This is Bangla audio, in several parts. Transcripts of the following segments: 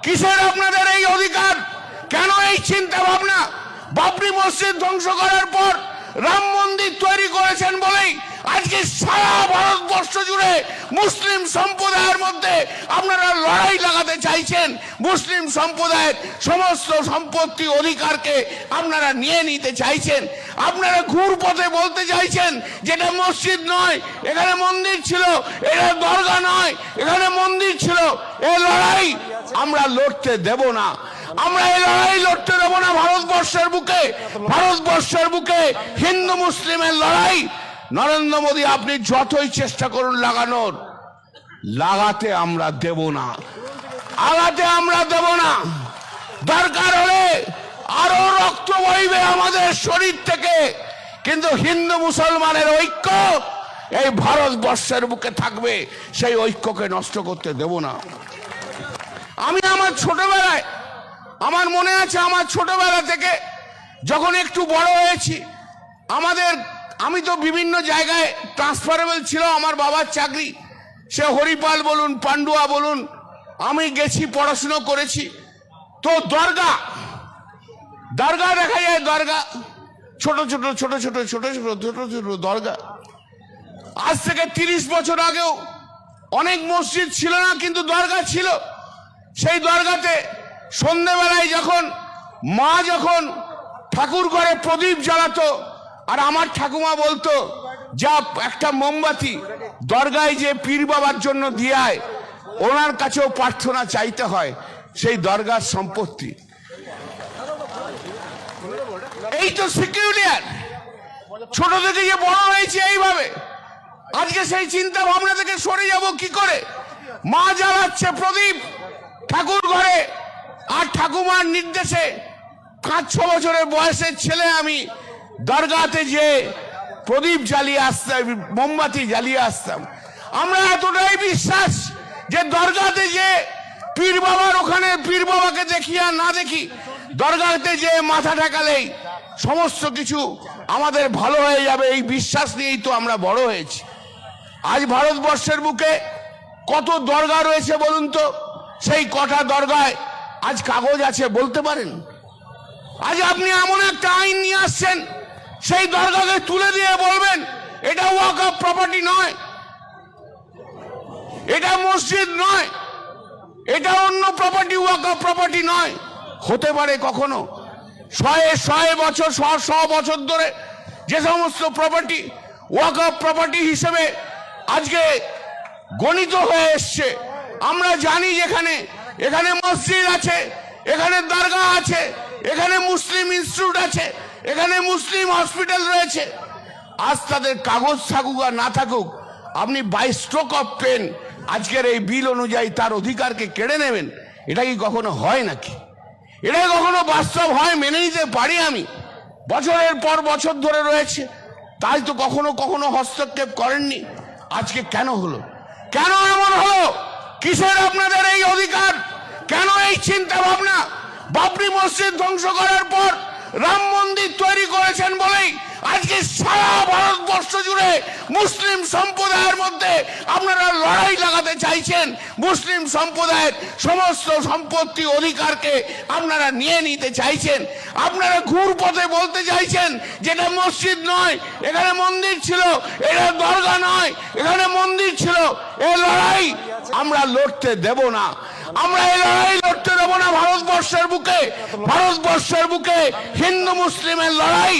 কিসের আপনাদের এই অধিকার? কেন এই চিন্তা ভাবনা? বাবরি মসজিদ ধ্বংস করার পর রাম মন্দির তৈরি করেছেন বলেই আজকে সারা ভারতবর্ষ জুড়ে মুসলিম সম্প্রদায়ের মধ্যে আপনারা লড়াই লাগাতে চাইছেন। মুসলিম সম্প্রদায়ের সমস্ত সম্পত্তি অধিকারকে আপনারা নিয়ে নিতে চাইছেন। আপনারা ঘুর পথে বলতে চাইছেন যেটা মসজিদ নয়, এখানে মন্দির ছিল, এটা দরগা নয়, এখানে মন্দির ছিল। এই লড়াই আমরা লড়তে দেব না। আমরা এই লড়াই লড়তে দেব না। ভারতবর্ষের বুকে হিন্দু মুসলিমের লড়াই নরেন্দ্র মোদী আপনি যতই চেষ্টা করুন লাগানোর, লাগাতে আমরা দেব না, আগাতে আমরা দেব না। দরকার হলে আরো রক্ত বইবে আমাদের শরীর থেকে, কিন্তু হিন্দু মুসলমানের ঐক্য এই ভারতবর্ষের বুকে থাকবে। সেই ঐক্যকে নষ্ট করতে দেব না। আমি আমার ছোটবেলায়, আমার মনে আছে, আমার ছোটবেলা থেকে যখন একটু বড় হয়েছি, আমি তো বিভিন্ন জায়গায় ট্রান্সফারেবল ছিল আমার বাবার চাকরি। সে হরিপাল বলুন, পান্ডুয়া বলুন, আমি গেছি, পড়াশুনো করেছি। তো দরগা দেখা যায়, দরগা ছোট ছোট দরগা। আজ থেকে 30 বছর আগেও অনেক মসজিদ ছিল না, কিন্তু দরগা ছিল। সেই দরগাতে সন্ধ্যেবেলায় যখন মা ঠাকুর ঘরে প্রদীপ জ্বালাতো, আর আমার ঠাকুমা বলতো যা একটা মোমবাতি দরগায় যে পীর বাবার জন্য দিয়ায়, ওনার কাছেও প্রার্থনা চাইতে হয়, সেই দরগার সম্পত্তি। এই তো সিকিউরিয়ার ছোট থেকে যে বড় হয়েছে এইভাবে, আজকে সেই চিন্তা ভাবনা থেকে সরে যাব কি করে? মা জ্বালাচ্ছে প্রদীপ ঠাকুর ঘরে, আর ঠাকুমার নির্দেশে 5-6 বছরের বয়সের ছেলে আমি দরগাতে যে প্রদীপ জ্বালিয়ে আসতাম, মোমবাতি জ্বালিয়ে আসতাম। আমরা এতটাই বিশ্বাস যে দরগাতে যে পীর বাবার, ওখানে পীর বাবাকে দেখি আর না দেখি, দরগাতে যে মাথা ঠেকালেই সমস্ত কিছু আমাদের ভালো হয়ে যাবে, এই বিশ্বাস নিয়েই তো আমরা বড় হয়েছি। আজ ভারতবর্ষের বুকে কত দরগা রয়েছে বলুন তো? সেই কটা দরগায় আজ কাগজ আছে বলতে পারেন? আজ আপনি এমন একটা আইন নিয়ে আসছেন, সেই দরগাকে তুলে দিয়ে বলবেন এটা ওয়াকফ প্রপার্টি নয়, এটা মসজিদ নয়, এটা অন্য প্রপার্টি, ওয়াকফ প্রপার্টি নয়। হতে পারে কখনো? 100 বছর 100 বছর ধরে যে সমস্ত প্রপার্টি ওয়াকফ প্রপার্টি হিসেবে আজকে গণিত হয়ে এসছে, আমরা জানি যেখানে এখানে মসজিদ আছে, এখানে দরগা আছে, এখানে মুসলিম ইনস্টিটিউট আছে, এখানে মুসলিম হসপিটাল রয়েছে। আজ তাদের কাগজ থাকুক আর না থাকুক, আপনি বাই স্ট্রোক অফ পেন আজকের এই বিল অনুযায়ী তার অধিকারকে কেড়ে নেবেন, এটা কি কখনো হয় নাকি? এটা কখনো বাস্তব হয়? মেনে নিতে পারি আমি। বছরের পর বছর ধরে রয়েছে, তাই তো কখনো হস্তক্ষেপ করেননি। আজকে কেন হলো? কেন এমন হলো? কিসের আপনাদের এই অধিকার? কেন এই চিন্তা ভাবনা? বাবরি মসজিদ ধ্বংস করার পর রাম মন্দির তৈরি করেছেন বলেই আজকে সারা ভারতবর্ষ জুড়ে মুসলিম সম্প্রদায়ের মধ্যে আপনারা লড়াই লাগাতে চাইছেন। মুসলিম সম্প্রদায়ের সমস্ত সম্পত্তি অধিকারকে আপনারা নিয়ে নিতে চাইছেন। আপনারা ঘুর পথে বলতে চাইছেন যেটা মসজিদ নয়, এখানে মন্দির ছিল, এটা দরগা নয়, এখানে মন্দির ছিল। এই লড়াই আমরা লড়তে দেব না। আমরা এই লড়াই লড়তে দেব না। ভারতবর্ষের বুকে হিন্দু মুসলিমের লড়াই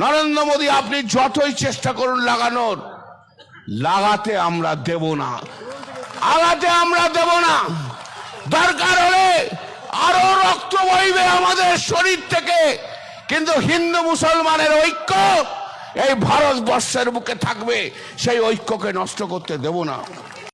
নরেন্দ্র মোদী আপনি যতই চেষ্টা করুন লাগানোর, লাগাতে আমরা দেব না, আগাতে আমরা দেব না। দরকার হলে আরো রক্ত বইবে আমাদের শরীর থেকে, কিন্তু হিন্দু মুসলমানের ঐক্য এই ভারতবর্ষের বুকে থাকবে। সেই ঐক্যকে নষ্ট করতে দেব না।